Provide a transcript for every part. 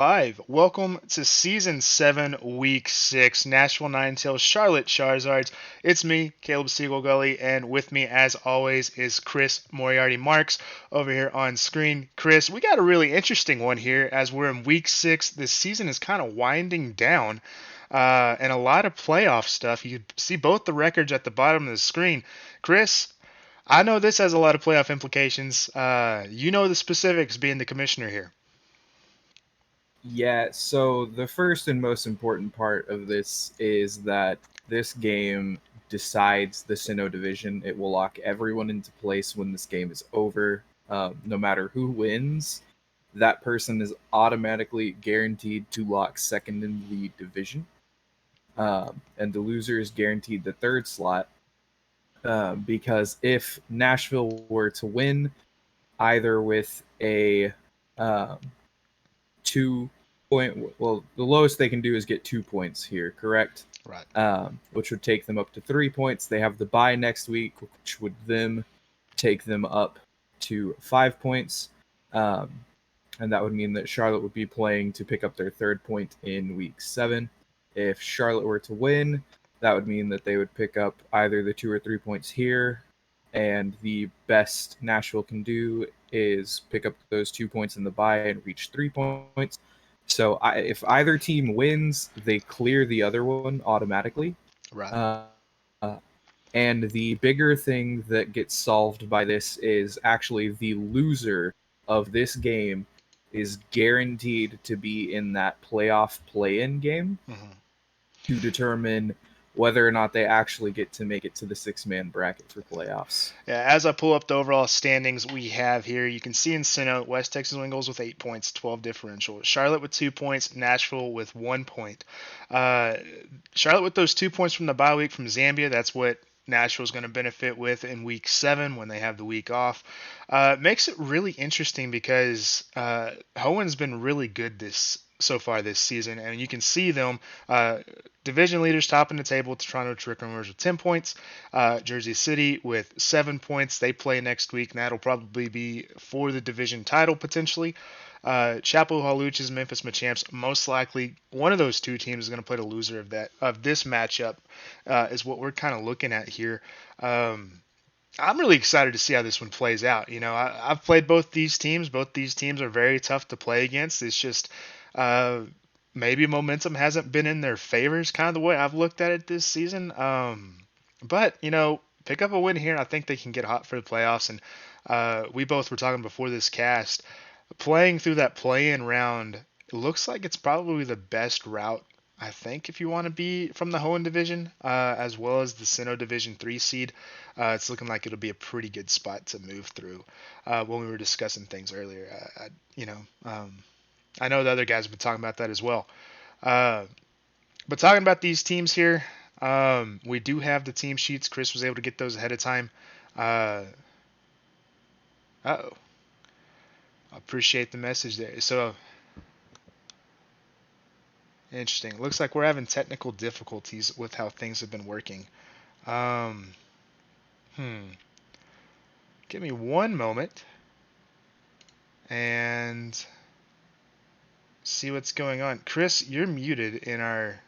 Live. Welcome to Season 7, Week 6, Nashville Ninetales, Charlotte Charizards. It's me, Caleb Siegel Gulley, and with me, as always, is Chris Moriarty Marks over here on screen. Chris, we got a really interesting one here as we're in Week 6. This season is kind of winding down, and a lot of playoff stuff. You see both the records at the bottom of the screen. Chris, I know this has a lot of playoff implications. You know the specifics being the commissioner here. Yeah, so the first and most important part of this is that this game decides the Sinnoh division. It will lock everyone into place when this game is over. No matter who wins, that person is automatically guaranteed to lock second in the division. And the loser is guaranteed the third slot. Because if Nashville were to win, either with a um, 2 point. Well, the lowest they can do is get 2 points here, correct? Right. Which would take them up to 3 points. They have the bye next week, which would then take them up to 5 points. Um, and that would mean that Charlotte would be playing to pick up their third point in week 7. If Charlotte were to win, that would mean that they would pick up either the 2 or 3 points here, and the best Nashville can do is pick up those 2 points in the bye and reach 3 points. So if either team wins, they clear the other one automatically. Right. Uh, and the bigger thing that gets solved by this is actually the loser of this game is guaranteed to be in that playoff play-in game Mm-hmm. to determine whether or not they actually get to make it to the six-man bracket for playoffs. Yeah, as I pull up the overall standings we have here, you can see in Sinnoh, West Texas Wingles with 8 points, 12 differential. Charlotte with 2 points, Nashville with 1 point. Uh, Charlotte with those 2 points from the bye week from Zambia, that's what Nashville's going to benefit with in week 7 when they have the week off. Makes it really interesting because Hohen's been really good this so far this season, and you can see them division leaders topping the table. Toronto Trick Rumors with 10 points, Jersey City with 7 points. They play next week, and that'll probably be for the division title potentially. Chapel Haluch's Memphis Machamps, most likely one of those two teams is going to play the loser of this matchup, is what we're kind of looking at here. I'm really excited to see how this one plays out. I've played both these teams. Both these teams are very tough to play against. It's just uh, maybe momentum hasn't been in their favors, kind of the way I've looked at it this season. But pick up a win here. I think they can get hot for the playoffs. And we both were talking before this cast, playing through that play-in round. It looks like it's probably the best route. I think if you want to be from the Hoenn division, as well as the Sinnoh Division 3 seed, it's looking like it'll be a pretty good spot to move through. When we were discussing things earlier, I know the other guys have been talking about that as well. Uh, but talking about these teams here, we do have the team sheets. Chris was able to get those ahead of time. Uh oh, I appreciate the message there. So interesting. It looks like we're having technical difficulties with how things have been working. Um, hmm. Give me one moment and see what's going on. Chris, you're muted in our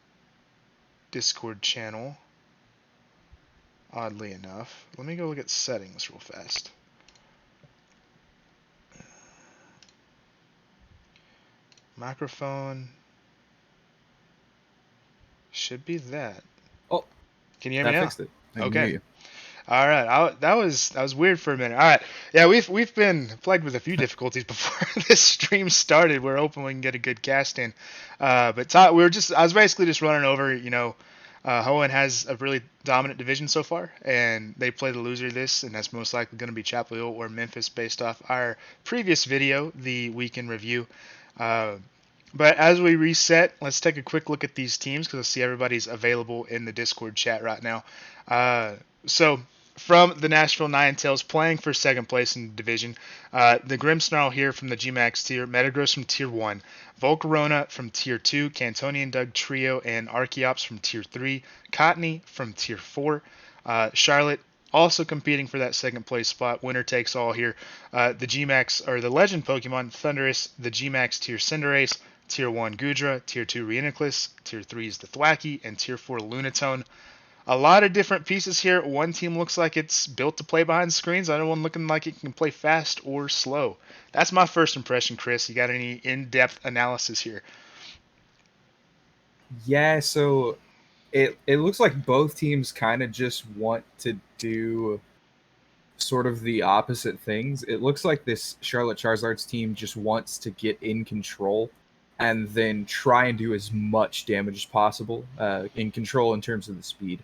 Discord channel. Oddly enough. Let me go look at settings real fast. Microphone. Should be that. Oh, Can you hear me that now? fixed it. I can hear Okay. you. All right. That was weird for a minute. All right. Yeah, we've been plagued with a few difficulties before this stream started. We're hoping we can get a good cast in. But I was basically just running over. Hoenn has a really dominant division so far, and they play the loser of this, and that's most likely going to be Chapel Hill or Memphis, based off our previous video, the weekend review. Uh, But as we reset, let's take a quick look at these teams because I see everybody's available in the Discord chat right now. So from the Nashville Ninetales, playing for second place in the division, the Grimmsnarl here from the GMAX tier, Metagross from tier 1, Volcarona from tier 2, Cantonian Doug Trio and Archeops from tier 3, Cottony from tier 4, Charlotte also competing for that second place spot. Winner takes all here. The GMAX or the Legend Pokemon Thundurus, the GMAX tier Cinderace, Tier 1 Gudra, Tier 2 Reuniclus, Tier 3 is the Thwacky, and Tier 4 Lunatone. A lot of different pieces here. One team looks like it's built to play behind screens. Another one looking like it can play fast or slow. That's my first impression, Chris. You got any in-depth analysis here? Yeah, so it looks like both teams kind of just want to do sort of the opposite things. It looks like this Charlotte Charizards team just wants to get in control and then try and do as much damage as possible in control in terms of the speed.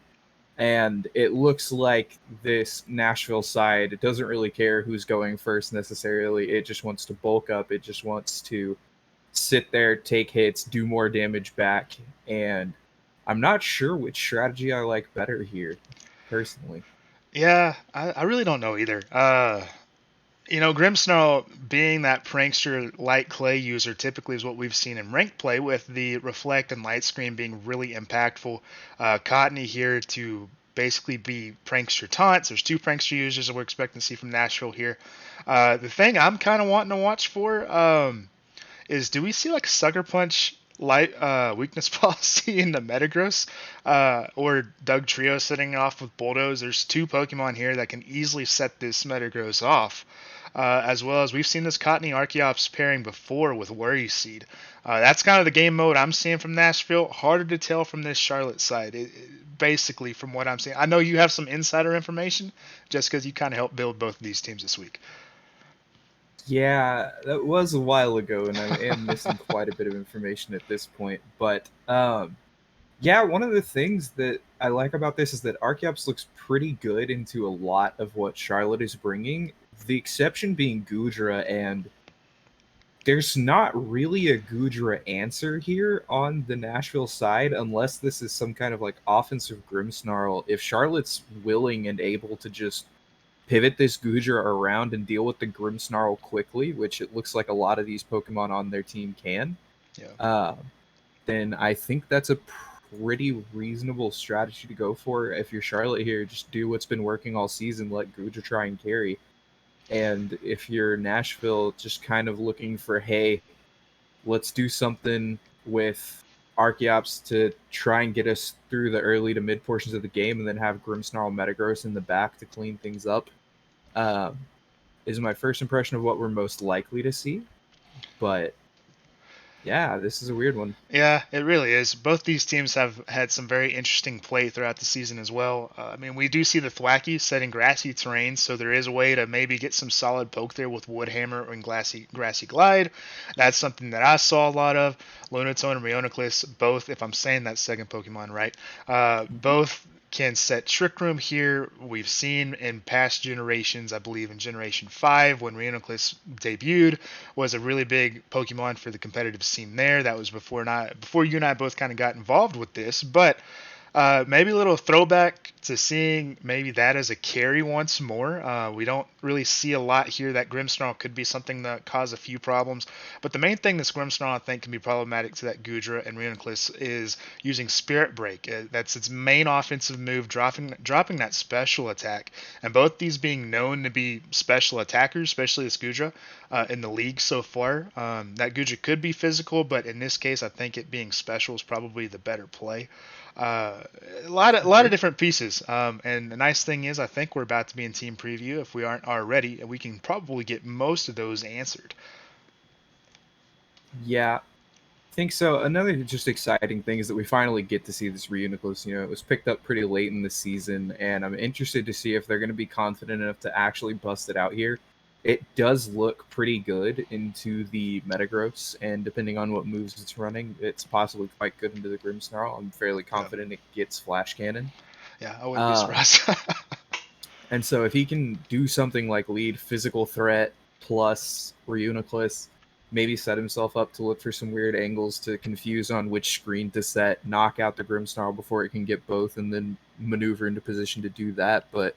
And it looks like this Nashville side doesn't really care who's going first necessarily. It just wants to bulk up. It just wants to sit there, take hits, do more damage back. And I'm not sure which strategy I like better here, personally. Yeah, I really don't know either. Grimmsnarl being that prankster light clay user typically is what we've seen in ranked play, with the reflect and light screen being really impactful. Cottony here to basically be prankster taunts. There's two prankster users that we're expecting to see from Nashville here. The thing I'm kind of wanting to watch for is, do we see like Sucker Punch light weakness policy in the Metagross, or Doug Trio setting it off with Bulldoze? There's two Pokemon here that can easily set this Metagross off. As well as we've seen this Cottony Archeops pairing before with Worry Seed. That's kind of the game mode I'm seeing from Nashville. Harder to tell from this Charlotte side, basically, from what I'm seeing. I know you have some insider information just because you kind of helped build both of these teams this week. Yeah, that was a while ago, and I am missing quite a bit of information at this point. But yeah, one of the things that I like about this is that Archeops looks pretty good into a lot of what Charlotte is bringing. The exception being Gudra, and there's not really a Gudra answer here on the Nashville side unless this is some kind of like offensive Grimmsnarl. If Charlotte's willing and able to just pivot this Gudra around and deal with the Grimmsnarl quickly, which it looks like a lot of these Pokemon on their team can, Yeah. then I think that's a pretty reasonable strategy to go for. If you're Charlotte here, just do what's been working all season, let Gudra try and carry. And if you're Nashville, just kind of looking for, hey, let's do something with Archeops to try and get us through the early to mid portions of the game, and then have Grimmsnarl Metagross in the back to clean things up, is my first impression of what we're most likely to see. But yeah, this is a weird one. Yeah, it really is. Both these teams have had some very interesting play throughout the season as well. I mean, we do see the Thwacky setting grassy terrain, so there is a way to maybe get some solid poke there with Woodhammer and grassy Glide. That's something that I saw a lot of. Lunatone and Reuniclus, both, if I'm saying that second Pokemon right, both can set Trick Room here. We've seen in past generations, I believe in Generation 5, when Reuniclus debuted, was a really big Pokemon for the competitive scene there. That was before you and I both kind of got involved with this, but maybe a little throwback to seeing maybe that as a carry once more. We don't really see a lot here. That Grimmsnarl could be something that cause a few problems. But the main thing this Grimmsnarl I think can be problematic to that Gudra and Reuniclus is using Spirit Break. That's its main offensive move, dropping that special attack. And both these being known to be special attackers, especially this Gudra, in the league so far. That Gudra could be physical, but in this case, I think it being special is probably the better play. A lot of different pieces. And the nice thing is, I think we're about to be in team preview. If we aren't already, we can probably get most of those answered. Yeah, I think so. Another just exciting thing is that we finally get to see this Reuniclus. It was picked up pretty late in the season, and I'm interested to see if they're going to be confident enough to actually bust it out here. It does look pretty good into the Metagross, and depending on what moves it's running, it's possibly quite good into the Grimmsnarl. I'm fairly confident it gets Flash Cannon. Yeah, I wouldn't be surprised. And so if he can do something like lead Physical Threat plus Reuniclus, maybe set himself up to look for some weird angles to confuse on which screen to set, knock out the Grimmsnarl before it can get both, and then maneuver into position to do that. But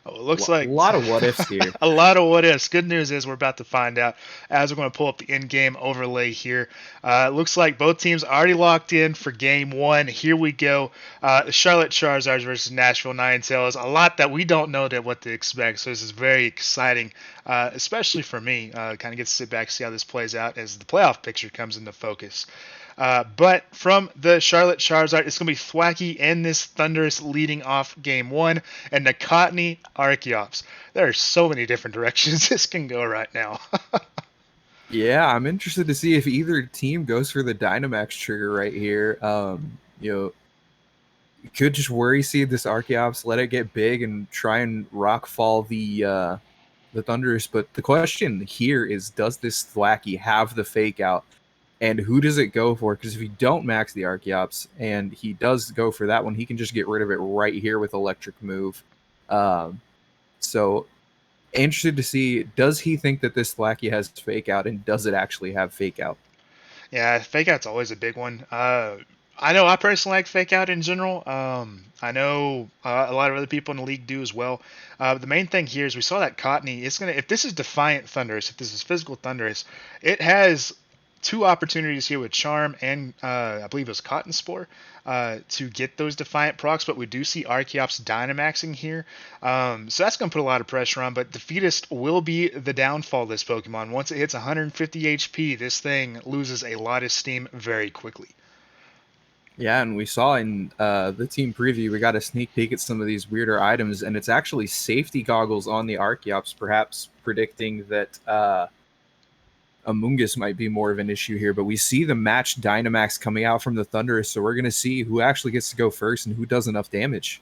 Oh, it looks A like lot of what ifs here. a lot of what ifs. Good news is we're about to find out as we're going to pull up the in-game overlay here. It looks like both teams already locked in for game one. Here we go. Charlotte Charizards versus Nashville Ninetales. A lot that we don't know what to expect. So this is very exciting, especially for me. Kind of get to sit back, see how this plays out as the playoff picture comes into focus. But from the Charlotte Charizard, it's going to be Thwacky and this Thunderous leading off game one, and the Cottony Archeops. There are so many different directions this can go right now. Yeah, I'm interested to see if either team goes for the Dynamax trigger right here. You could just worry seed this Archeops, let it get big, and try and rockfall the Thunderous. But the question here is, does this Thwacky have the fake out? And who does it go for? Because if you don't max the Archeops and he does go for that one, he can just get rid of it right here with Electric Move. So interested to see, does he think that this Thwacky has fake out, and does it actually have fake out? Yeah, fake out's always a big one. I know I personally like fake out in general. I know a lot of other people in the league do as well. But the main thing here is we saw that Cottony. It's gonna if this is Defiant Thunderous, if this is Physical Thunderous, it has two opportunities here with Charm and I believe it was Cotton Spore to get those Defiant procs, but we do see Archeops Dynamaxing here. So that's going to put a lot of pressure on, but Defeatist will be the downfall of this Pokemon. Once it hits 150 HP, this thing loses a lot of steam very quickly. Yeah, and we saw in the team preview, we got a sneak peek at some of these weirder items, and it's actually safety goggles on the Archeops, perhaps predicting that Amoonguss might be more of an issue here. But we see the matched Dynamax coming out from the Thunderous, so we're going to see who actually gets to go first and who does enough damage.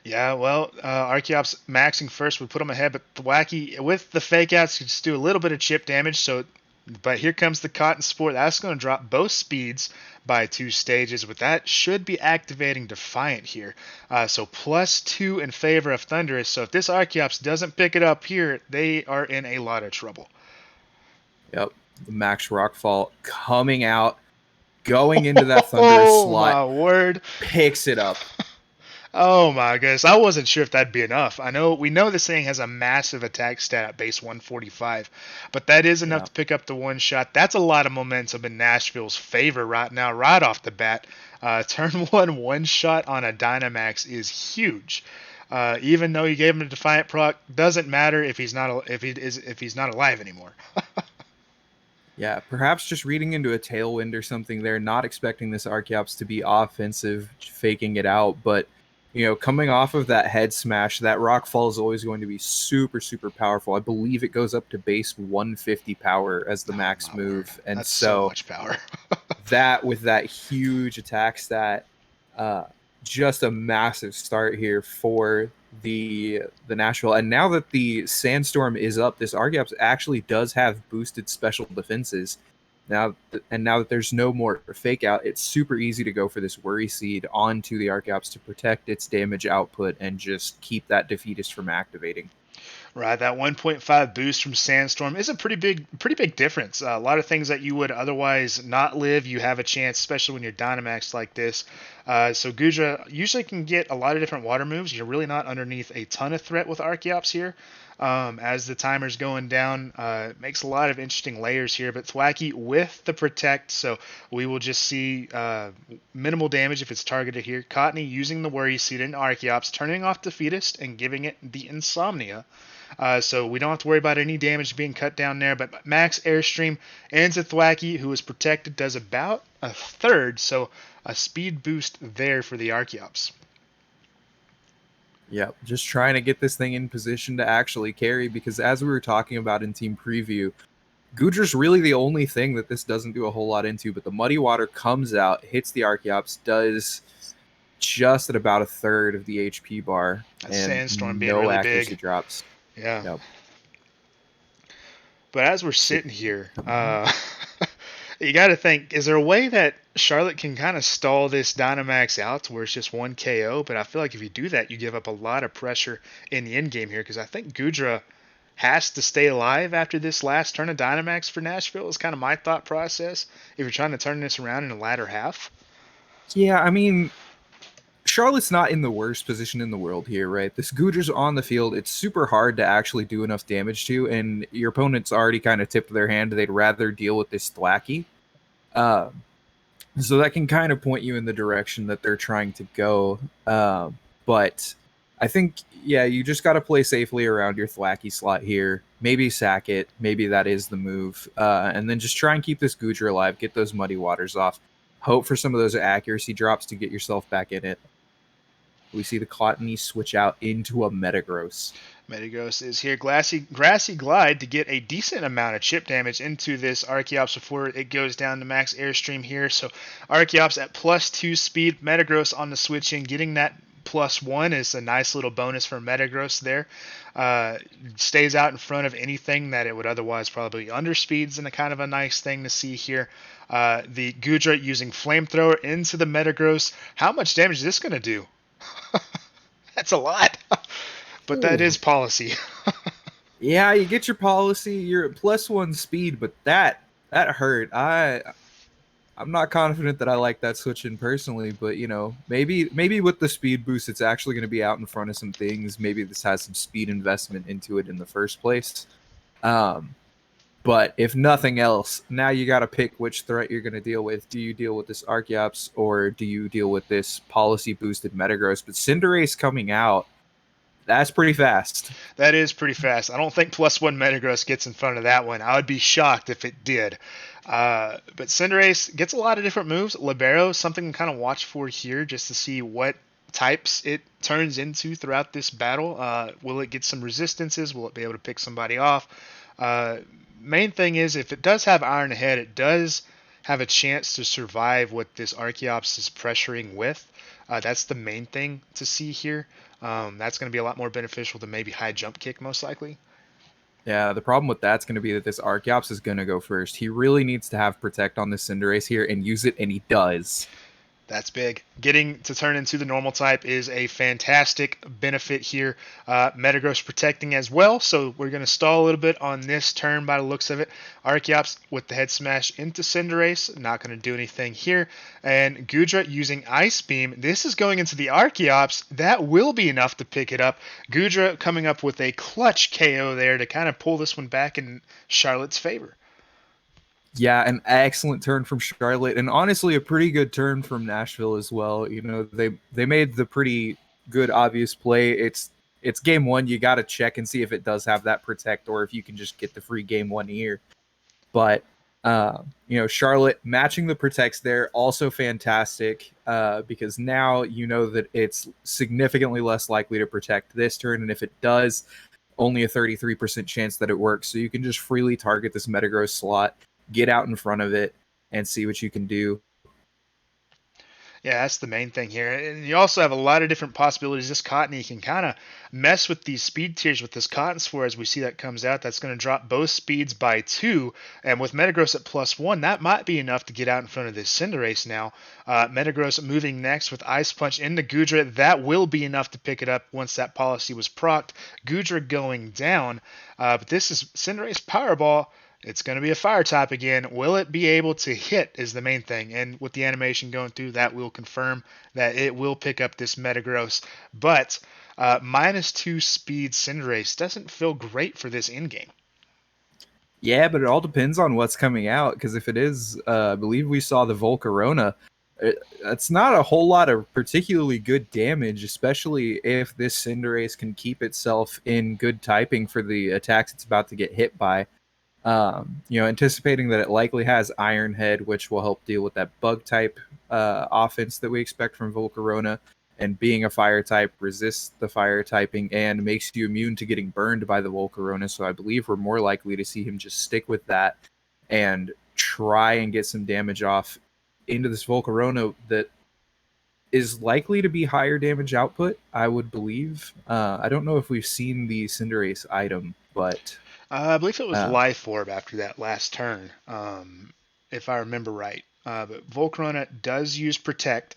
Yeah, well, Archeops maxing first would put him ahead, but Thwacky, with the fake outs, could just do a little bit of chip damage, but here comes the Cotton Sport. That's going to drop both speeds by 2 stages, but that should be activating Defiant here. So +2 in favor of Thunderous. So if this Archeops doesn't pick it up here, they are in a lot of trouble. Yep, the Max Rockfall coming out, going into that Thunderous Oh slot. my word! Picks it up. Oh my goodness, I wasn't sure if that'd be enough. We know this thing has a massive attack stat at base 145, but that is enough to pick up the one shot. That's a lot of momentum in Nashville's favor right now, right off the bat. Turn one shot on a Dynamax is huge. Even though you gave him a Defiant proc, doesn't matter if he's not alive anymore. Yeah, perhaps just reading into a Tailwind or something there, not expecting this Archeops to be offensive, faking it out, but coming off of that head smash, that Rockfall is always going to be super, super powerful. I believe it goes up to base 150 power as the max move. Word. And that's so much power. that with that huge attack stat, just a massive start here for the Nashville. And now that the Sandstorm is up, this Archeops actually does have boosted special defenses. Now that there's no more fake out, it's super easy to go for this Worry Seed onto the Archeops to protect its damage output and just keep that Defeatist from activating. Right, that 1.5 boost from Sandstorm is a pretty big difference. A lot of things that you would otherwise not live, you have a chance, especially when you're Dynamax like this. So Gudra usually can get a lot of different water moves. You're really not underneath a ton of threat with Archeops here. As the timer's going down, it makes a lot of interesting layers here. But Thwacky with the Protect, so we will just see minimal damage if it's targeted here. Cottony using the Worry Seed in Archeops, turning off Defeatist and giving it the Insomnia. So we don't have to worry about any damage being cut down there. But Max Airstream ends at Thwacky, who is protected, does about a third. So a speed boost there for the Archeops. Yep, just trying to get this thing in position to actually carry, because as we were talking about in team preview, Gudra's really the only thing that this doesn't do a whole lot into, but the Muddy Water comes out, hits the Archeops, does just at about a third of the HP bar, That and Sandstorm being no really accuracy big. drops. Yeah. Yep. But as we're sitting here, you got to think, is there a way that Charlotte can kind of stall this Dynamax out to where it's just 1 KO? But I feel like if you do that, you give up a lot of pressure in the end game here, because I think Gudra has to stay alive after this last turn of Dynamax for Nashville is kind of my thought process if you're trying to turn this around in the latter half. Yeah, I mean, Charlotte's not in the worst position in the world here, right? This Goodra's on the field. It's super hard to actually do enough damage to, and your opponent's already kind of tipped their hand. They'd rather deal with this Thwacky. So that can kind of point you in the direction that they're trying to go. But I think, yeah, you just got to play safely around your Thwacky slot here. Maybe sack it. Maybe that is the move. And then just try and keep this Goodra alive. Get those Muddy Waters off. Hope for some of those accuracy drops to get yourself back in it. We see the Cottony switch out into a Metagross. Metagross is here. Grassy Glide to get a decent amount of chip damage into this Archeops before it goes down to max airstream here. So Archeops at +2 speed. Metagross on the switch in, getting that +1 is a nice little bonus for Metagross there. Stays out in front of anything that it would otherwise probably underspeeds, and a kind of a nice thing to see here. The Goodra using Flamethrower into the Metagross. How much damage is this going to do? That's a lot. But that is policy. Yeah, you get your policy. You're at +1 speed, but that hurt. I'm not confident that I like that switch in personally, but maybe with the speed boost, it's actually going to be out in front of some things. Maybe this has some speed investment into it in the first place. But if nothing else, now you got to pick which threat you're going to deal with. Do you deal with this Archeops, or do you deal with this policy boosted Metagross? But Cinderace coming out, that's pretty fast. That is pretty fast. I don't think +1 Metagross gets in front of that one. I would be shocked if it did. But Cinderace gets a lot of different moves. Libero, something to kind of watch for here, just to see what types it turns into throughout this battle. Will it get some resistances? Will it be able to pick somebody off? Main thing is, if it does have Iron Head, it does have a chance to survive what this Archeops is pressuring with. That's the main thing to see here. That's going to be a lot more beneficial than maybe High Jump Kick, most likely. Yeah, the problem with that's going to be that this Archeops is going to go first. He really needs to have Protect on this Cinderace here and use it, and he does. That's big. Getting to turn into the normal type is a fantastic benefit here. Metagross protecting as well, so we're going to stall a little bit on this turn by the looks of it. Archeops with the head smash into Cinderace, not going to do anything here. And Goodra using Ice Beam. This is going into the Archeops. That will be enough to pick it up. Goodra coming up with a clutch KO there to kind of pull this one back in Charlotte's favor. Yeah, an excellent turn from Charlotte, and honestly a pretty good turn from Nashville as well. They made the pretty good obvious play. It's game one. You got to check and see if it does have that Protect, or if you can just get the free game one here. But Charlotte matching the Protects there, also fantastic, because now you know that it's significantly less likely to Protect this turn, and if it does, only a 33% chance that it works. So you can just freely target this Metagross slot, get out in front of it, and see what you can do. Yeah, that's the main thing here. And you also have a lot of different possibilities. This Cottony can kind of mess with these speed tiers with this Cotton Spore as we see that comes out. That's going to drop both speeds by 2. And with Metagross at +1, that might be enough to get out in front of this Cinderace now. Metagross moving next with Ice Punch into Goodra. That will be enough to pick it up once that policy was procced. Goodra going down. But this is Cinderace Powerball. It's going to be a fire type again. Will it be able to hit is the main thing. And with the animation going through, that will confirm that it will pick up this Metagross. But -2 speed Cinderace doesn't feel great for this in-game. Yeah, but it all depends on what's coming out. Because if it is, I believe we saw the Volcarona. It's not a whole lot of particularly good damage, especially if this Cinderace can keep itself in good typing for the attacks it's about to get hit by. Anticipating that it likely has Iron Head, which will help deal with that bug type offense that we expect from Volcarona, and being a fire type resists the fire typing and makes you immune to getting burned by the Volcarona. So I believe we're more likely to see him just stick with that and try and get some damage off into this Volcarona that is likely to be higher damage output, I would believe. I don't know if we've seen the Cinderace item, but I believe it was Life Orb after that last turn, if I remember right. But Volcarona does use Protect,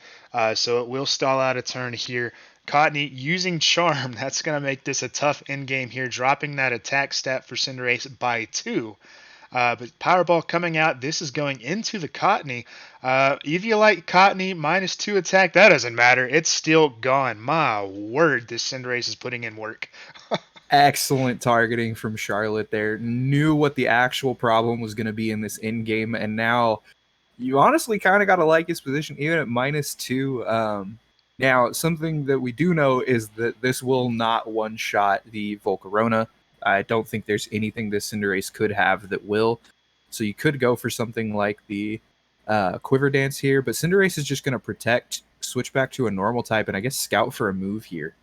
so it will stall out a turn here. Cottony using Charm. That's going to make this a tough endgame here, dropping that attack stat for Cinderace by 2. But Powerball coming out. This is going into the Cottony. Eviolite Cottony -2 attack. That doesn't matter. It's still gone. My word, this Cinderace is putting in work. Excellent targeting from Charlotte there. Knew what the actual problem was going to be in this end game, and now you honestly kind of got to like his position even at -2. Now, something that we do know is that this will not one-shot the Volcarona. I don't think there's anything this Cinderace could have that will. So you could go for something like the Quiver Dance here, but Cinderace is just going to protect, switch back to a normal type, and I guess scout for a move here.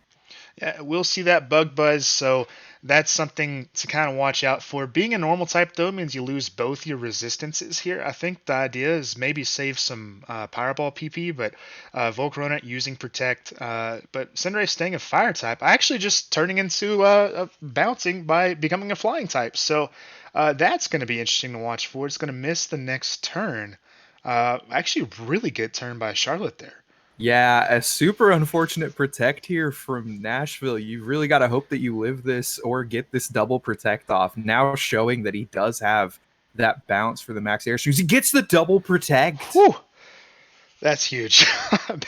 Yeah, we'll see that Bug Buzz, so that's something to kind of watch out for. Being a normal type, though, means you lose both your resistances here. I think the idea is maybe save some Powerball PP, but Volcarona using Protect, but Cinderace staying a Fire type. Actually just turning into bouncing by becoming a Flying type, so that's going to be interesting to watch for. It's going to miss the next turn. Actually, really good turn by Charlotte there. Yeah, a super unfortunate protect here from Nashville. You really got to hope that you live this or get this double protect off. Now showing that he does have that bounce for the max air shoes. He gets the double protect. Whew. That's huge.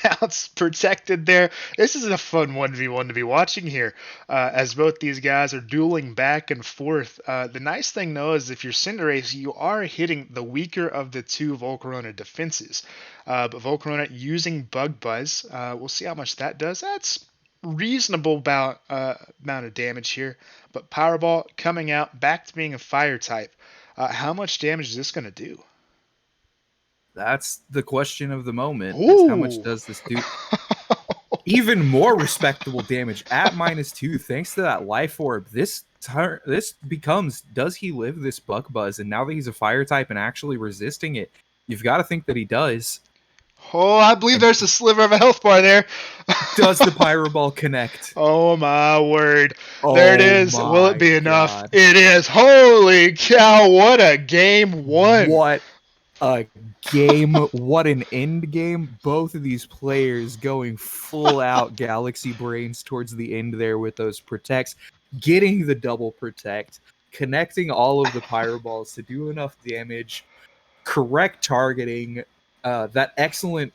Bounce protected there. This is a fun 1v1 to be watching here as both these guys are dueling back and forth. The nice thing, though, is if you're Cinderace, you are hitting the weaker of the two Volcarona defenses. But Volcarona using Bug Buzz, we'll see how much that does. That's reasonable amount of damage here. But Powerball coming out, back to being a Fire type. How much damage is this going to do? That's the question of the moment. How much does this do? Even more respectable damage at -2 thanks to that life orb. This becomes, does he live this Bug Buzz? And now that he's a Fire type and actually resisting it, you've got to think that he does. Oh, I believe there's a sliver of a health bar there. Does the Pyro Ball connect? Oh my word. There it is. Will it be enough? God. It is. Holy cow, what a game one. What a game. What an end game. Both of these players going full out Galaxy Brains towards the end there with those protects, getting the double protect, connecting all of the Pyro Balls to do enough damage, correct targeting, that excellent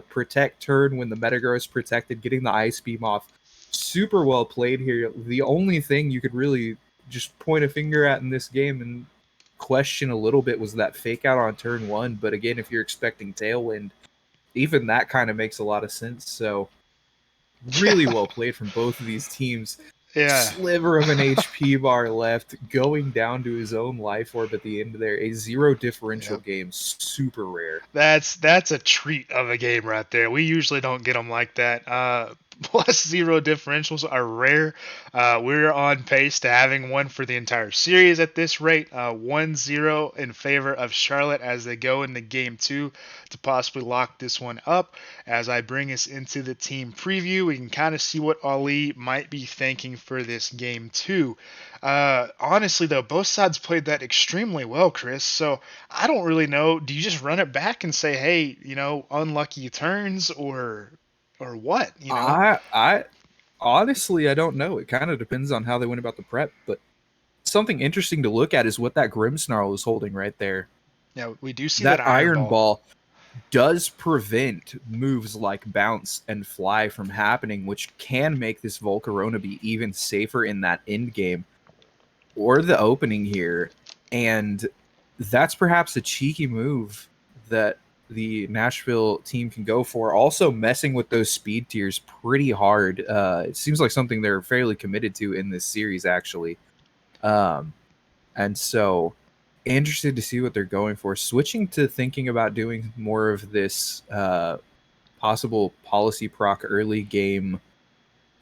protect turn when the Metagross protected, getting the Ice Beam off. Super well played here. The only thing you could really just point a finger at in this game and question a little bit was that fake out on turn 1. But again, if you're expecting Tailwind, even that kind of makes a lot of sense. So really well played from both of these teams. Yeah. Sliver of an HP bar left, going down to his own life orb at the end there. A 0 differential game, super rare. That's a treat of a game right there. We usually don't get them like that. +0 differentials are rare. We're on pace to having one for the entire series at this rate. 1-0 in favor of Charlotte as they go into game 2 to possibly lock this one up. As I bring us into the team preview, we can kind of see what Ali might be thinking for this game 2. Honestly, though, both sides played that extremely well, Chris. So I don't really know. Do you just run it back and say, hey, unlucky turns or what? I honestly, I don't know. It kind of depends on how they went about the prep. But something interesting to look at is what that Grimmsnarl is holding right there. Yeah, we do see that Iron Ball does prevent moves like Bounce and Fly from happening, which can make this Volcarona be even safer in that end game or the opening here. And that's perhaps a cheeky move that the Nashville team can go for. Also messing with those speed tiers pretty hard. It seems like something they're fairly committed to in this series, actually. And so interested to see what they're going for. Switching to thinking about doing more of this possible policy proc early game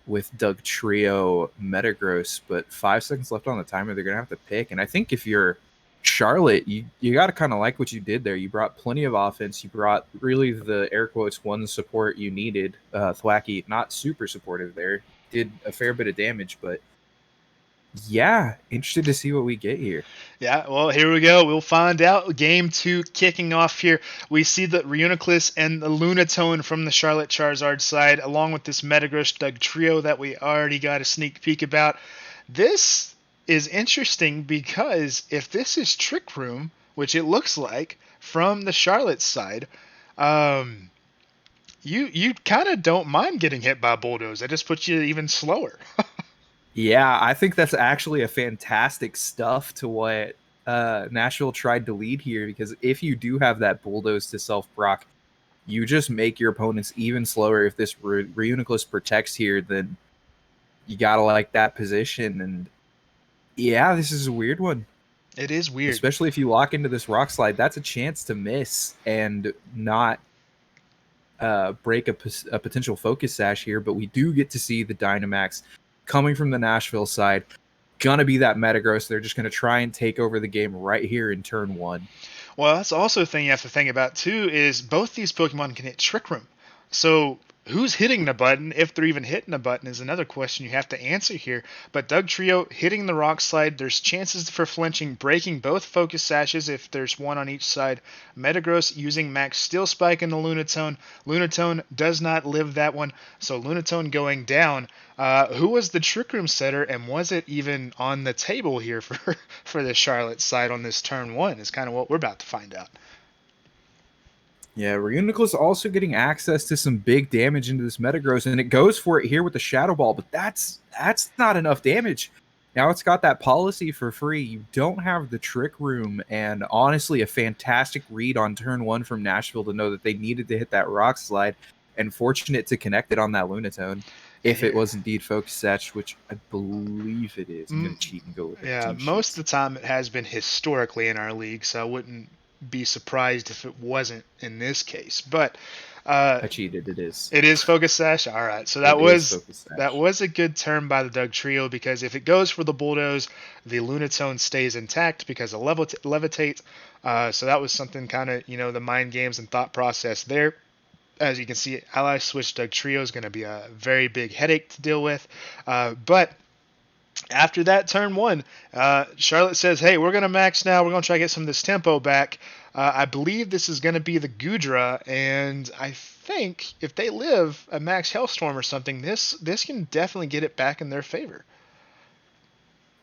with Doug Trio Metagross, but 5 seconds left on the timer. They're going to have to pick. And I think if you're Charlotte, you got to kind of like what you did there. You brought plenty of offense. You brought really the air quotes one support you needed. Thwacky, not super supportive there. Did a fair bit of damage, but yeah, interested to see what we get here. Yeah, well, here we go. We'll find out. Game 2 kicking off here. We see the Reuniclus and the Lunatone from the Charlotte Charizard side, along with this Metagross Doug Trio that we already got a sneak peek about. This is interesting because if this is Trick Room, which it looks like from the Charlotte side, um, you kind of don't mind getting hit by a bulldoze. That just puts you even slower. Yeah, I think that's actually a fantastic stuff to what Nashville tried to lead here, because if you do have that bulldoze to self proc, you just make your opponents even slower. If this Reuniclus protects here, then you gotta like that position. And yeah, this is a weird one, It is weird. especially if you lock into this rock slide. That's a chance to miss and not break a potential focus sash here. But we do get to see the Dynamax coming from the Nashville side. Gonna be that Metagross. They're just gonna try and take over the game right here in turn one. Well, that's also a thing you have to think about too. Is both these Pokemon can hit Trick Room, so who's hitting the button, if they're even hitting the button, is another question you have to answer here. But Doug Trio hitting the rock slide, there's chances for flinching, breaking both focus sashes if there's one on each side. Metagross using Max Steel Spike in the Lunatone. Lunatone does not live that one, so Lunatone going down. Who was the Trick Room setter, and was it even on the table here for for the Charlotte side on this turn one? Is kind of what we're about to find out. Yeah, Reuniclus also getting access to some big damage into this Metagross, and it goes for it here with the Shadow Ball, but that's not enough damage. Now it's got that policy for free. You don't have the Trick Room, and honestly, a fantastic read on turn one from Nashville to know that they needed to hit that Rock Slide, and fortunate to connect it on that Lunatone, if it was indeed Focus Satch, which I believe it is. I'm going to cheat and go with it. Yeah, most of the time it has been historically in our league, so I wouldn't be surprised if it wasn't in this case. But I cheated. It is. It is Focus Sash. All right, so that was a good turn by the Doug Trio, because if it goes for the bulldoze, the Lunatone stays intact because of levitate. So that was something kind of the mind games and thought process there. As you can see, Ally Switch Doug Trio is going to be a very big headache to deal with, but after that turn one, Charlotte says, hey, we're going to max now. We're going to try to get some of this tempo back. I believe this is going to be the Gudra, and I think if they live a max Hellstorm or something, this can definitely get it back in their favor.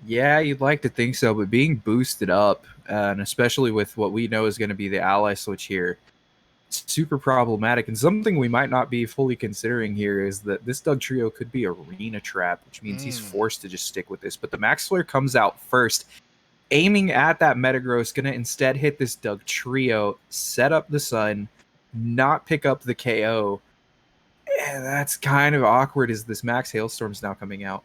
Yeah, you'd like to think so, but being boosted up, and especially with what we know is going to be the ally switch here, it's super problematic. And something we might not be fully considering here is that this Doug Trio could be Arena Trap, which means he's forced to just stick with this. But the Max Flare comes out first, aiming at that Metagross, going to instead hit this Doug Trio, set up the Sun, not pick up the KO. And that's kind of awkward as this Max Hailstorm's now coming out.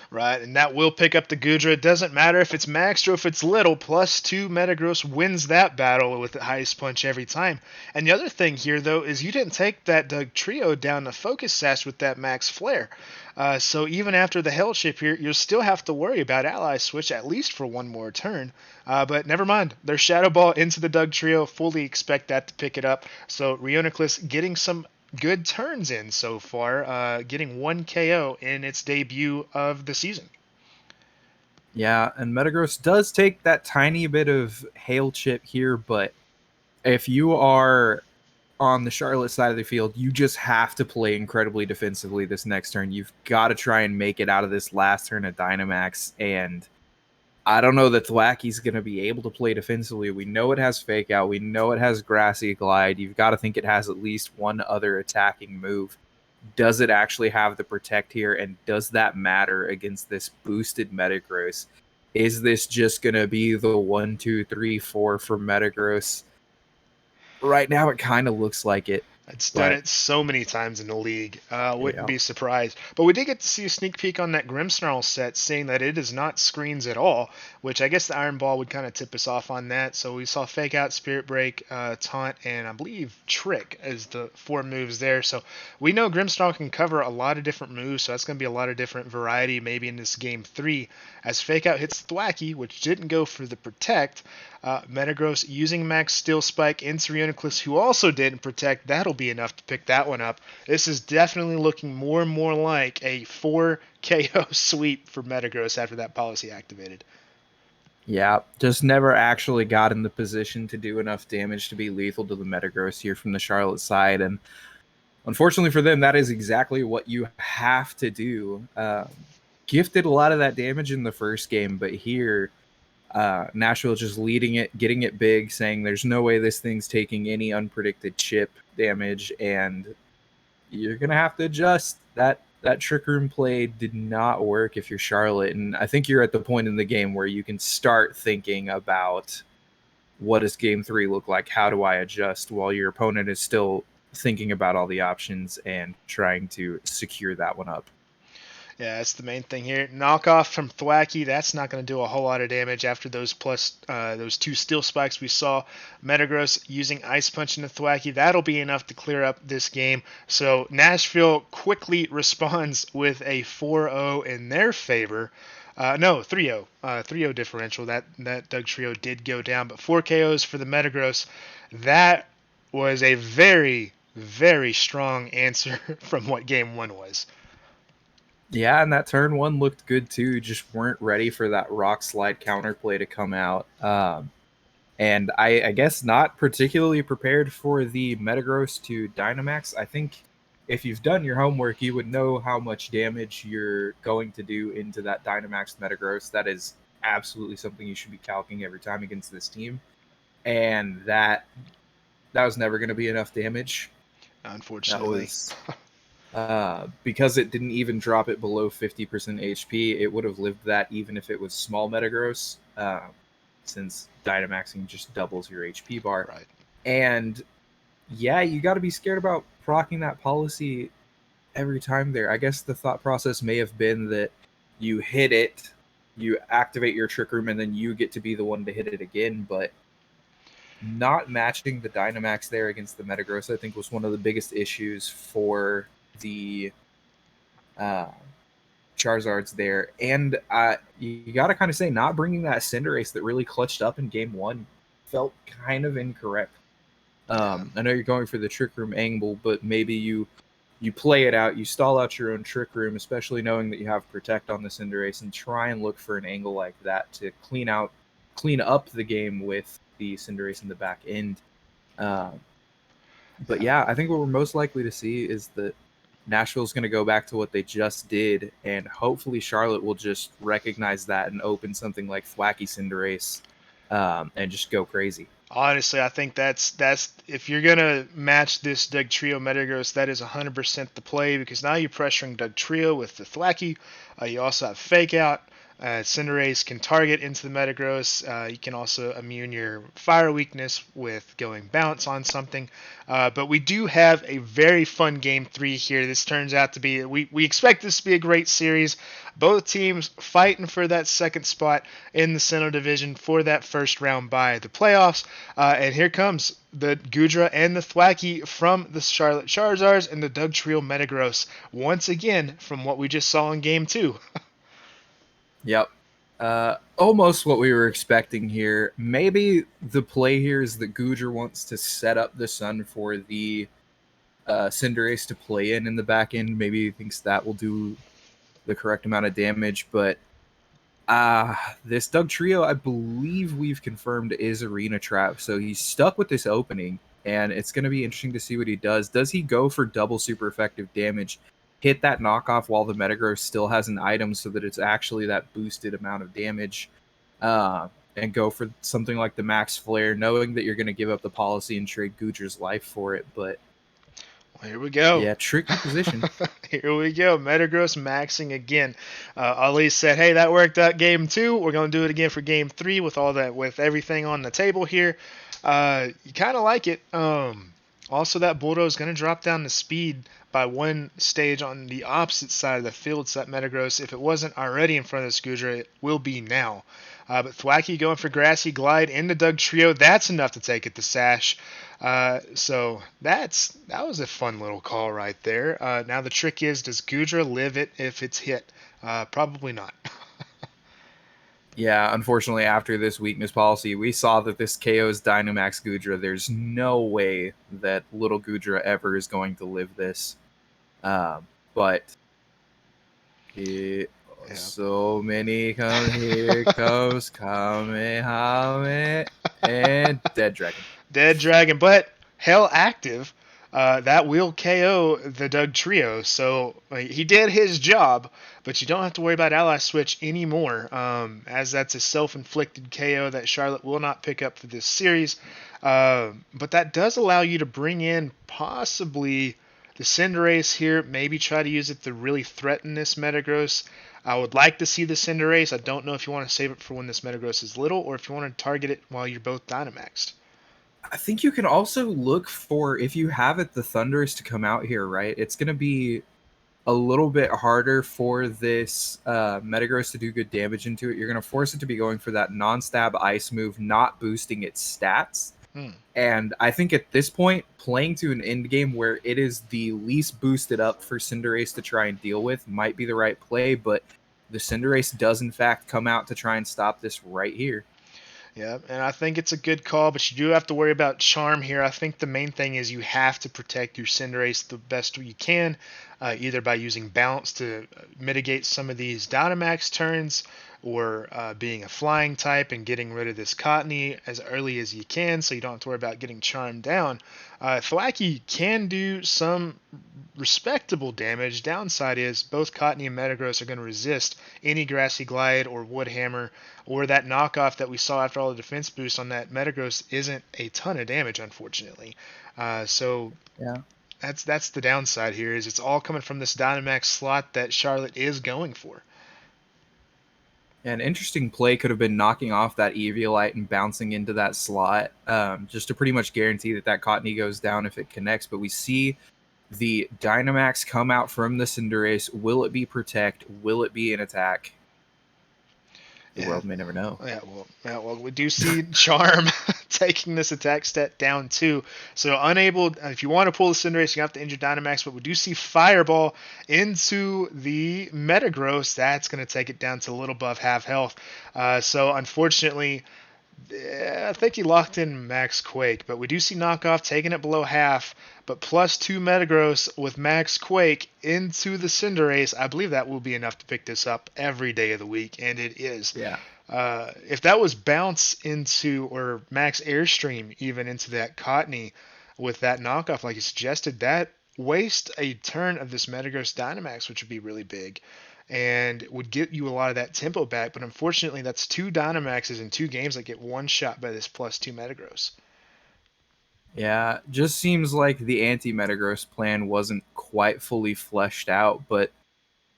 Right, and that will pick up the Gudra. It doesn't matter if it's maxed or if it's little. +2 Metagross wins that battle with the highest punch every time. And the other thing here, though, is you didn't take that Doug Trio down to Focus Sash with that Max Flare. So even after the Hell Chip here, you'll still have to worry about Ally Switch at least for one more turn. But never mind. Their Shadow Ball into the Doug Trio. Fully expect that to pick it up. So Reuniclus getting some good turns in so far, getting 1 KO in its debut of the season. Yeah, and Metagross does take that tiny bit of hail chip here, but if you are on the Charlotte side of the field, you just have to play incredibly defensively this next turn. You've got to try and make it out of this last turn of Dynamax, and I don't know that Thwacky's going to be able to play defensively. We know it has Fake Out. We know it has Grassy Glide. You've got to think it has at least one other attacking move. Does it actually have the Protect here, and does that matter against this boosted Metagross? Is this just going to be the 1, 2, 3, 4 for Metagross? Right now, it kind of looks like it. It's done it so many times in the league. Wouldn't be surprised. But we did get to see a sneak peek on that Grimmsnarl set, saying that it is not screens at all, which I guess the Iron Ball would kind of tip us off on that. So we saw Fake Out, Spirit Break, Taunt, and I believe Trick as the 4 moves there. So we know Grimmsnarl can cover a lot of different moves, so that's going to be a lot of different variety maybe in this game 3. As Fake Out hits Thwacky, which didn't go for the Protect, Metagross using Max Steel Spike into Reuniclus, who also didn't Protect. That'll be enough to pick that one up. This is definitely looking more and more like a 4 KO sweep for Metagross after that policy activated. Yeah, just never actually got in the position to do enough damage to be lethal to the Metagross here from the Charlotte side. And unfortunately for them, that is exactly what you have to do. gifted a lot of that damage in the first game, but here Nashville just leading it, getting it big, saying there's no way this thing's taking any unpredicted chip damage, and you're gonna have to adjust. That trick room play did not work if you're Charlotte, and I think you're at the point in the game where you can start thinking about what does game 3 look like? How do I adjust while your opponent is still thinking about all the options and trying to secure that one up. Yeah, that's the main thing here. Knockoff from Thwacky, that's not going to do a whole lot of damage after those those 2 steel spikes we saw. Metagross using Ice Punch into Thwacky, that'll be enough to clear up this game. So Nashville quickly responds with a 4-0 in their favor. No, 3-0. 3-0 differential. That Dugtrio did go down, but 4 KOs for the Metagross. That was a very, very strong answer from what game 1 was. Yeah, and that turn 1 looked good too. Just weren't ready for that rock slide counterplay to come out. And I guess not particularly prepared for the Metagross to Dynamax. I think if you've done your homework, you would know how much damage you're going to do into that Dynamax Metagross. That is absolutely something you should be calculating every time against this team. And that was never going to be enough damage. Unfortunately. Because it didn't even drop it below 50% HP, it would have lived that even if it was small Metagross, since Dynamaxing just doubles your HP bar. Right. And yeah, you got to be scared about proccing that policy every time there. I guess the thought process may have been that you hit it, you activate your Trick Room, and then you get to be the one to hit it again, but not matching the Dynamax there against the Metagross, I think, was one of the biggest issues for the Charizards there. And you got to kind of say, not bringing that Cinderace that really clutched up in game 1 felt kind of incorrect. I know you're going for the Trick Room angle, but maybe you play it out, you stall out your own Trick Room, especially knowing that you have Protect on the Cinderace, and try and look for an angle like that to clean up the game with the Cinderace in the back end. But yeah, I think what we're most likely to see is that Nashville's going to go back to what they just did, and hopefully Charlotte will just recognize that and open something like Thwacky Cinderace and just go crazy. Honestly, I think that's if you're gonna match this Dugtrio Metagross, that is 100% the play, because now you're pressuring Dugtrio with the Thwacky. You also have Fake Out. Cinderace can target into the Metagross. You can also immune your fire weakness with going bounce on something. But we do have a very fun game 3 here. This turns out to be, we expect this to be a great series. Both teams fighting for that second spot in the Sinnoh Division for that first round bye the playoffs. And here comes the Goodra and the Thwacky from the Charlotte Charizards and the Dugtrio Metagross. Once again, from what we just saw in game 2. Yep. Almost what we were expecting here. Maybe the play here is that Goodra wants to set up the Sun for the Cinderace to play in the back end. Maybe he thinks that will do the correct amount of damage. But this Dugtrio, I believe we've confirmed, is Arena Trap. So he's stuck with this opening, and it's going to be interesting to see what he does. Does he go for double super effective damage? Hit that knockoff while the Metagross still has an item so that it's actually that boosted amount of damage, and go for something like the Max Flare, knowing that you're going to give up the policy and trade Goodra's life for it. But here we go. Yeah, tricky position. Here we go. Metagross maxing again. Ali said, hey, that worked out game 2. We're going to do it again for game 3 with everything on the table here. You kind of like it. Also, that Bulldoze is going to drop down the speed by 1 stage on the opposite side of the field. So that Metagross, if it wasn't already in front of the Scoodra, it will be now. But Thwacky going for Grassy Glide into Dugtrio. That's enough to take it to Sash. So that was a fun little call right there. Now the trick is, does Goodra live it if it's hit? Probably not. Yeah, unfortunately, after this weakness policy, we saw that this KO's Dynamax Goodra. There's no way that little Goodra ever is going to live this. But so many come, here comes Kamehameha and Dead Dragon. Dead Dragon, but hell active. that will KO the Doug trio. So he did his job, but you don't have to worry about ally switch anymore, as that's a self-inflicted KO that Charlotte will not pick up for this series. But that does allow you to bring in possibly the Cinderace here. Maybe try to use it to really threaten this Metagross. I would like to see the Cinderace. I don't know if you want to save it for when this Metagross is little, or if you want to target it while you're both Dynamaxed. I think you can also look for, if you have it, the Thunders to come out here, right? It's going to be a little bit harder for this Metagross to do good damage into it. You're going to force it to be going for that non-stab ice move, not boosting its stats. And I think at this point, playing to an end game where it is the least boosted up for Cinderace to try and deal with might be the right play, but the Cinderace does in fact come out to try and stop this right here. Yeah, and I think it's a good call, but you do have to worry about Charm here. I think the main thing is you have to protect your Cinderace the best you can, either by using Bounce to mitigate some of these Dynamax turns, or being a flying type and getting rid of this Cottony as early as you can so you don't have to worry about getting Charmed down. Thwackey can do some respectable damage. Downside is both Cottony and Metagross are going to resist any Grassy Glide or Wood Hammer, or that knockoff that we saw after all the defense boost on that Metagross isn't a ton of damage, unfortunately. So yeah, that's the downside here, is it's all coming from this Dynamax slot that Charlotte is going for. An interesting play could have been knocking off that Eviolite and bouncing into that slot, just to pretty much guarantee that that Cottony goes down if it connects. But we see the Dynamax come out from the Cinderace. Will it be Protect? Will it be an attack? The world may never know. Well, we do see Charm taking this attack stat down too. So unable, if you want to pull the Cinderace, you have to injure Dynamax. But we do see Fireball into the Metagross. That's going to take it down to a little above half health. So unfortunately, I think he locked in Max Quake, but we do see Knockoff taking it below half, but +2 Metagross with Max Quake into the Cinderace. I believe that will be enough to pick this up every day of the week, and it is. Yeah. If that was Bounce into, or Max Airstream even into that Cottony with that knockoff like you suggested, that waste a turn of this Metagross Dynamax, which would be really big, and would get you a lot of that tempo back. But unfortunately, that's 2 Dynamaxes in 2 games that get one shot by this +2 Metagross. Yeah, just seems like the anti-Metagross plan wasn't quite fully fleshed out, but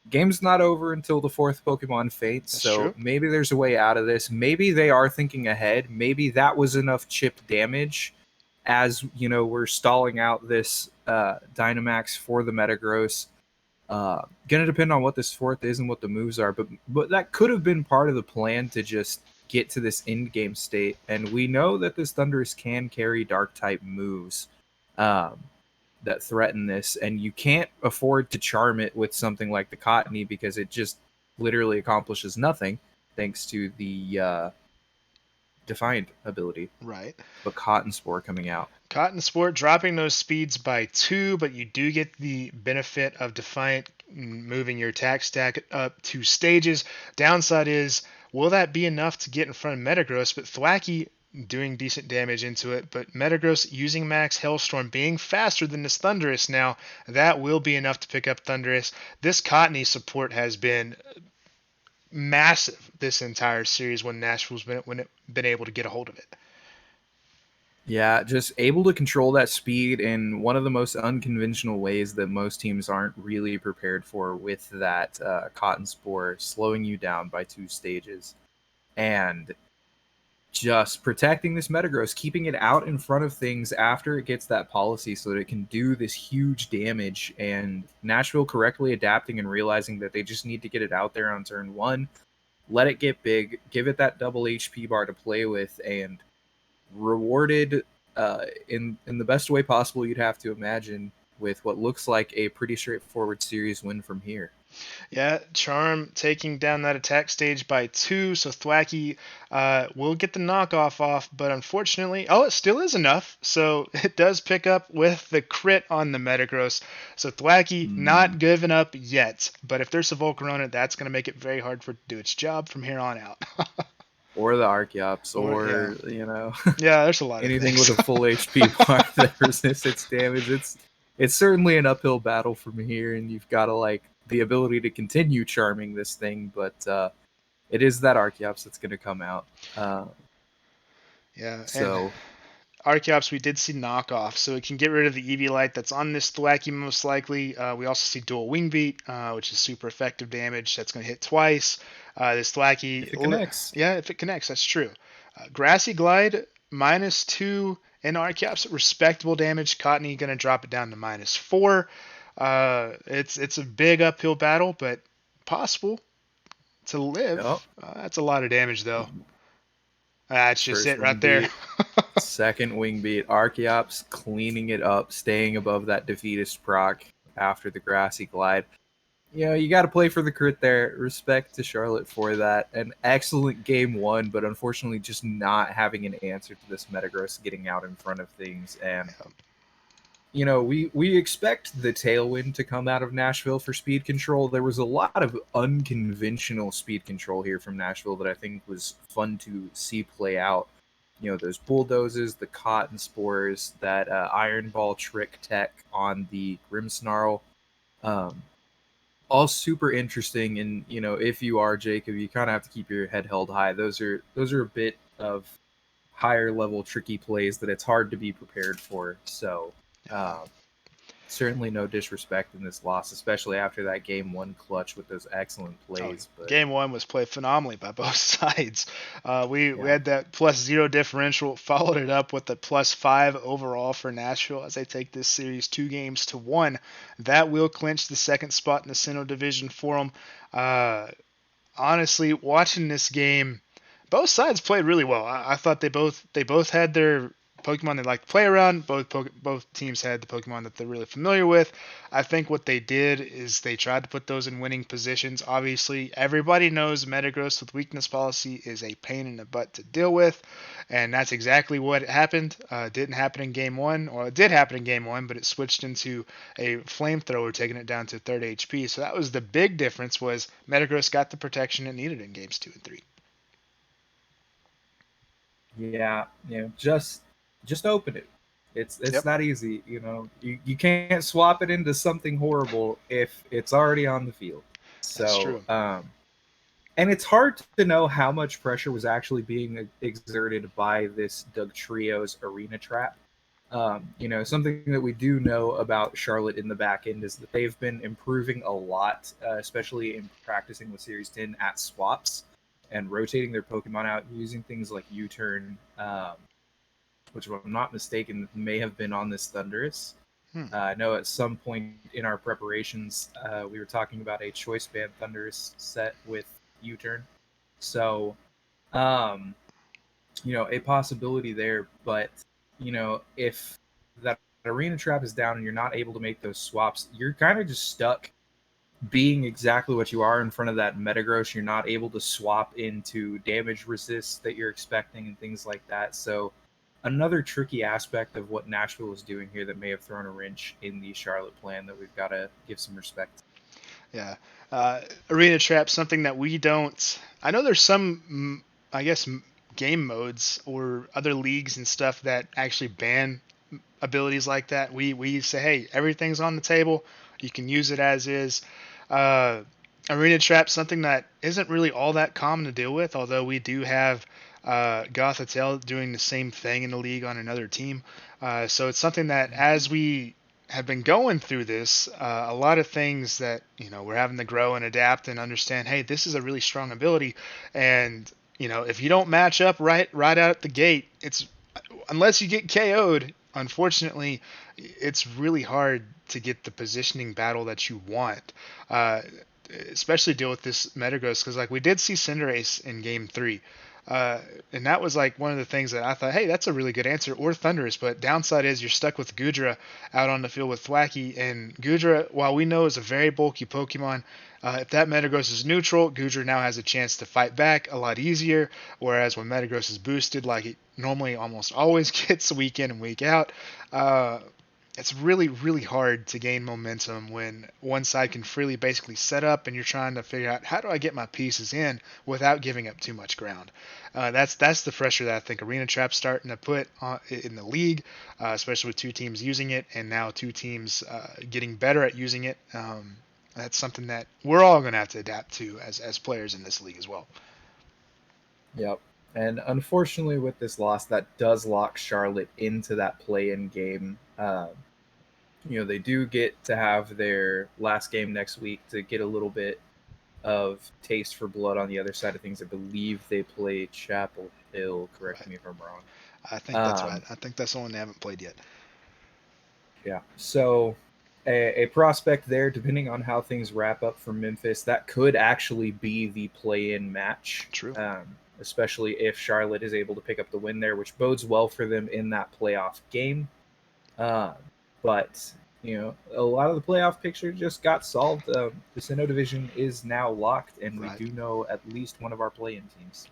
game's not over until the 4th Pokemon faints, That's so true. maybe there's a way out of this. Maybe they are thinking ahead. Maybe that was enough chip damage as, we're stalling out this Dynamax for the Metagross. Gonna depend on what this 4th is and what the moves are, but that could have been part of the plan to just get to this end game state. And we know that this Thundurus can carry dark type moves that threaten this, and you can't afford to charm it with something like the Cottony because it just literally accomplishes nothing thanks to the Defiant ability. Right. But Cotton Spore coming out. Cotton Sport dropping those speeds by 2, but you do get the benefit of Defiant moving your attack stack up 2 stages. Downside is, will that be enough to get in front of Metagross? But Thwackey doing decent damage into it, but Metagross using Max Hellstorm, being faster than this Thundurus now, that will be enough to pick up Thundurus. This Cottony support has been massive this entire series when Nashville's been able to get a hold of it. Yeah, just able to control that speed in one of the most unconventional ways that most teams aren't really prepared for, with that Cotton Spore slowing you down by 2 stages. And just protecting this Metagross, keeping it out in front of things after it gets that policy so that it can do this huge damage. And Nashville correctly adapting and realizing that they just need to get it out there on turn 1, let it get big, give it that double HP bar to play with, and rewarded in the best way possible you'd have to imagine, with what looks like a pretty straightforward series win from here. Yeah, Charm taking down that attack stage by 2, so Thwackey will get the knockoff off, but unfortunately, it still is enough, so it does pick up with the crit on the Metagross. So Thwackey not giving up yet, but if there's a Volcarona, that's going to make it very hard for it to do its job from here on out. or the Archeops, Or yeah, or yeah. There's a lot of anything things. with a full HP bar that resists its damage. It's certainly an uphill battle from here, and you've got to like the ability to continue charming this thing, but it is that Archeops that's going to come out. Uh, Yeah, and so Archeops, we did see knockoff, so it can get rid of the EV light that's on this Thwackey most likely. We also see dual wing beat, which is super effective damage. That's going to hit twice. This if Thwackey, it connects, yeah, if it connects, that's true. Grassy Glide -2 in Archeops, respectable damage. Cottony going to drop it down to -4. It's a big uphill battle, but possible to yep. live. That's a lot of damage though. That's just First it wing right there. beat, second wing beat. Archeops cleaning it up, staying above that defeatist proc after the grassy glide. You got to play for the crit there. Respect to Charlotte for that. An excellent game one, but unfortunately just not having an answer to this Metagross getting out in front of things. And we expect the tailwind to come out of Nashville for speed control. There was a lot of unconventional speed control here from Nashville that I think was fun to see play out. Those bulldozes, the cotton spores, that iron ball trick tech on the Grimmsnarl. All super interesting, and if you are Jacob, you kind of have to keep your head held high. Those are a bit of higher level tricky plays that it's hard to be prepared for. So certainly no disrespect in this loss, especially after that game one clutch with those excellent plays. But Game one was played phenomenally by both sides. We yeah, had that +0 differential, followed it up with a +5 overall for Nashville as they take this series 2-1. That will clinch the second spot in the Sinnoh Division for them. Honestly, watching this game, both sides played really well. I thought they both had their Pokemon they like to play around. Both teams had the Pokemon that they're really familiar with. I think what they did is they tried to put those in winning positions. Obviously, everybody knows Metagross with weakness policy is a pain in the butt to deal with, and that's exactly what happened. Didn't happen in game one, or it did happen in game one, but it switched into a flamethrower, taking it down to 3rd HP. So that was the big difference. Was Metagross got the protection it needed in games 2 and 3. yeah, just open it. It's Yep, not easy. You can't swap it into something horrible if it's already on the field. that's So true. and it's hard to know how much pressure was actually being exerted by this Dugtrio's arena trap. Something that we do know about Charlotte in the back end is that they've been improving a lot, especially in practicing with Series 10 at swaps and rotating their Pokemon out using things like U-turn, which, if I'm not mistaken, may have been on this Thundurus. Hmm. I know at some point in our preparations, we were talking about a Choice Band Thundurus set with U-turn. So, a possibility there. But, if that arena trap is down and you're not able to make those swaps, you're kind of just stuck being exactly what you are in front of that Metagross. You're not able to swap into damage resist that you're expecting and things like that. So, another tricky aspect of what Nashville is doing here that may have thrown a wrench in the Charlotte plan that we've got to give some respect. Yeah. Arena Trap, something that we don't. I know there's some, I guess, game modes or other leagues and stuff that actually ban abilities like that. We say, hey, everything's on the table. You can use it as is. Uh, Arena Trap, something that isn't really all that common to deal with, although we do have Gothitelle doing the same thing in the league on another team. So it's something that as we have been going through this, a lot of things that we're having to grow and adapt and understand. Hey, this is a really strong ability, and if you don't match up right out at the gate, it's unless you get KO'd. Unfortunately, it's really hard to get the positioning battle that you want. Uh, Especially deal with this Metagross because like we did see Cinderace in game 3. And that was like one of the things that I thought, hey, that's a really good answer, or Thundurus. But downside is you're stuck with Goodra out on the field with Thwackey, and Goodra, while we know is a very bulky Pokemon, if that Metagross is neutral, Goodra now has a chance to fight back a lot easier. Whereas when Metagross is boosted, like it normally almost always gets week in and week out, it's really, really hard to gain momentum when one side can freely basically set up and you're trying to figure out how do I get my pieces in without giving up too much ground. That's the pressure that I think Arena Trap's starting to put in the league, especially with two teams using it and now two teams getting better at using it. That's something that we're all going to have to adapt to as players in this league as well. Yep. And unfortunately, with this loss, that does lock Charlotte into that play-in game. They do get to have their last game next week to get a little bit of taste for blood on the other side of things. I believe they play Chapel Hill. Correct Right. me if I'm wrong. I think that's right. I think that's the one they haven't played yet. Yeah. So a prospect there, depending on how things wrap up for Memphis, that could actually be the play-in match. True. Especially if Charlotte is able to pick up the win there, which bodes well for them in that playoff game. But a lot of the playoff picture just got solved. The Sinnoh division is now locked, and Right. we do know at least one of our play-in teams.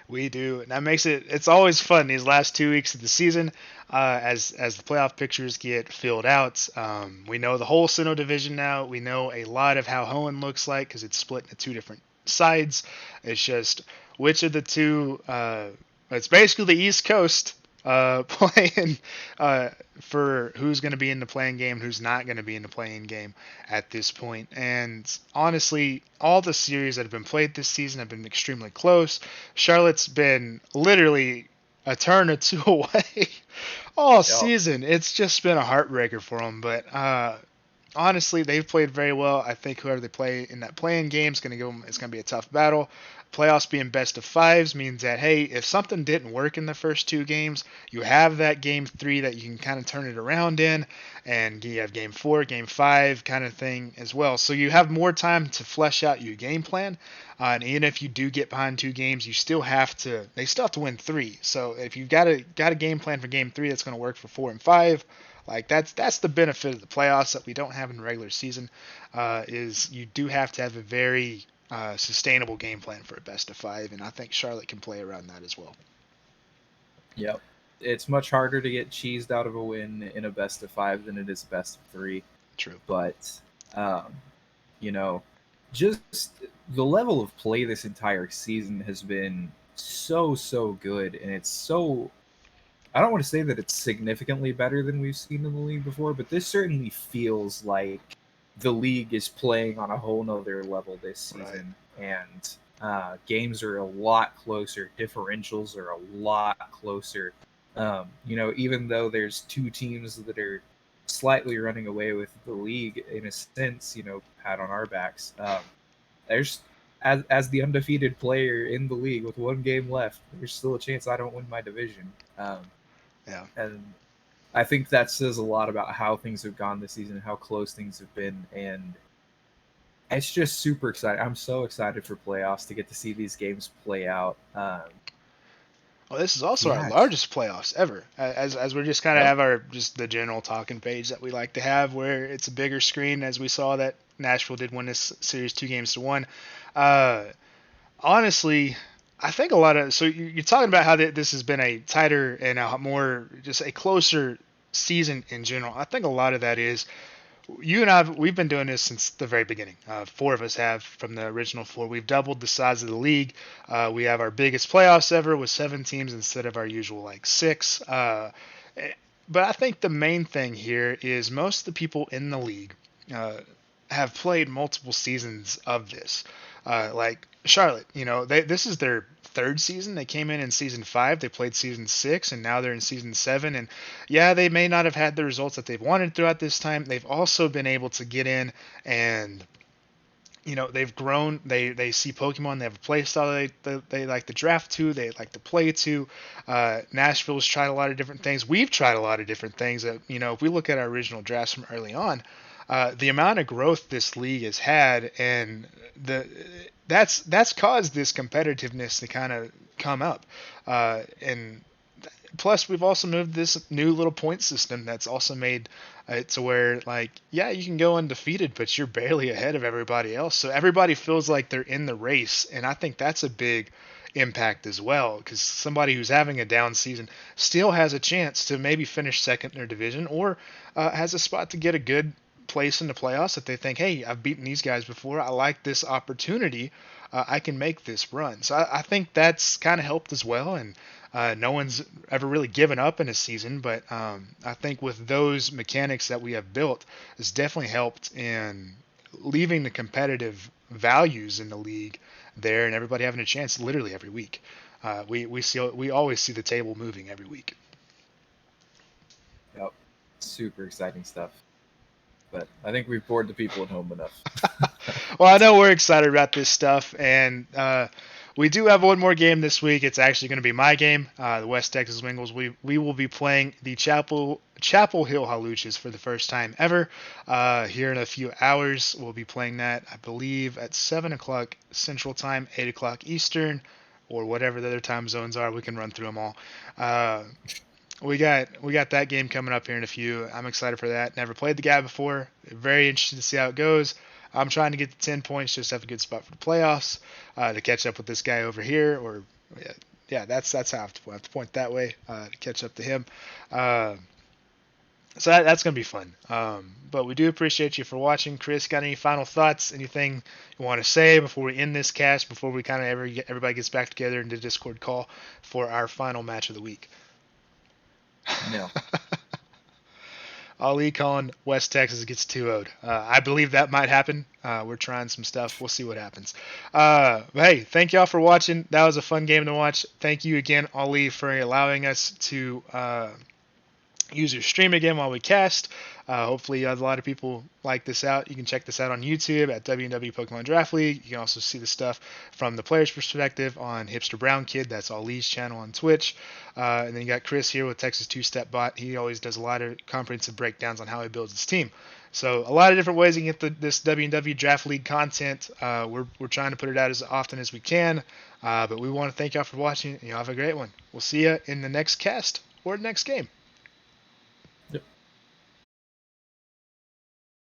We do, and that makes it's always fun these last 2 weeks of the season as the playoff pictures get filled out. We know the whole Sinnoh division now. We know a lot of how Hoenn looks like because it's split into two different sides. It's just which of the two. It's basically the East Coast playing for who's going to be in the playing game, who's not going to be in the playing game at this point. And honestly, all the series that have been played this season have been extremely close. Charlotte's been literally a turn or two away all season. It's just been a heartbreaker for them. But honestly, they've played very well. I think whoever they play in that playing game is going to give them. It's going to be a tough battle. Playoffs being best of fives means that, hey, if something didn't work in the first two games, you have that game 3 that you can kind of turn it around in, and you have game 4, game 5 kind of thing as well. So you have more time to flesh out your game plan. And even if you do get behind 2 games, they still have to win 3. So if you've got a game plan for game 3 that's going to work for 4 and 5, like that's the benefit of the playoffs that we don't have in the regular season, is you do have to have a very sustainable game plan for a best of 5, and I think Charlotte can play around that as well. Yep. It's much harder to get cheesed out of a win in a best of 5 than it is a best of 3. True. But, just the level of play this entire season has been so good, and it's so... I don't want to say that it's significantly better than we've seen in the league before, but this certainly feels like the league is playing on a whole nother level this season. Right. And games are a lot closer. Differentials are a lot closer. Even though there's 2 teams that are slightly running away with the league in a sense, pat on our backs. There's as the undefeated player in the league with 1 game left, there's still a chance I don't win my division. Yeah. And I think that says a lot about how things have gone this season, how close things have been, and it's just super exciting. I'm so excited for playoffs to get to see these games play out. Well, this is also our largest playoffs ever, as we're just kind of have just the general talking page that we like to have, where it's a bigger screen, as we saw that Nashville did win this series 2-1. Honestly, I think a lot of, so you're talking about how this has been a tighter and a more, just a closer season in general. I think a lot of that is, you and I, we've been doing this since the very beginning. 4 of us have from the original 4. We've doubled the size of the league. We have our biggest playoffs ever with 7 teams instead of our usual 6. But I think the main thing here is most of the people in the league have played multiple seasons of this. Like Charlotte, this is their 3rd season. They came in season 5. They played season 6, and now they're in season 7. And yeah, they may not have had the results that they've wanted throughout this time. They've also been able to get in and, they've grown. They see Pokemon. They have a play style they like to draft to. They like to play to. Nashville's tried a lot of different things. We've tried a lot of different things. If we look at our original drafts from early on, the amount of growth this league has had, and that's caused this competitiveness to kind of come up. And plus, we've also moved this new little point system that's also made it to where, you can go undefeated, but you're barely ahead of everybody else. So everybody feels like they're in the race, and I think that's a big impact as well, because somebody who's having a down season still has a chance to maybe finish second in their division, or has a spot to get a good place in the playoffs that they think, hey, I've beaten these guys before. I like this opportunity. I can make this run. So I think that's kind of helped as well. And no one's ever really given up in a season, but I think with those mechanics that we have built, it's definitely helped in leaving the competitive values in the league there, and everybody having a chance literally every week. We always see the table moving every week. Yep, super exciting stuff. But I think we've bored the people at home enough. Well, I know we're excited about this stuff, and we do have one more game this week. It's actually going to be my game, the West Texas Wingles. We will be playing the Chapel Hill Haluches for the first time ever. Here in a few hours, we'll be playing that, I believe, at 7 o'clock Central Time, 8 o'clock Eastern, or whatever the other time zones are. We can run through them all. We got that game coming up here in a few. I'm excited for that. Never played the guy before. Very interested to see how it goes. I'm trying to get to 10 points, just have a good spot for the playoffs, to catch up with this guy over here. Or yeah, that's how I have to point that way, to catch up to him. So that's going to be fun. But we do appreciate you for watching. Chris, got any final thoughts? Anything you want to say before we end this cast, before we kind of everybody gets back together in the Discord call for our final match of the week? No. Ali calling West Texas gets 2-0'd. I believe that might happen. We're trying some stuff. We'll see what happens. But hey, thank y'all for watching. That was a fun game to watch. Thank you again, Ali, for allowing us to use your stream again while we cast. Hopefully a lot of people like this out. You can check this out on YouTube at WW Pokemon Draft League. You can also see the stuff from the player's perspective on Hipster Brown Kid. That's Ali's channel on Twitch. And then you got Chris here with Texas Two-Step Bot. He always does a lot of comprehensive breakdowns on how he builds his team. So a lot of different ways you can get this WW Draft League content. We're trying to put it out as often as we can. But we want to thank y'all for watching. You have a great one. We'll see you in the next cast or the next game.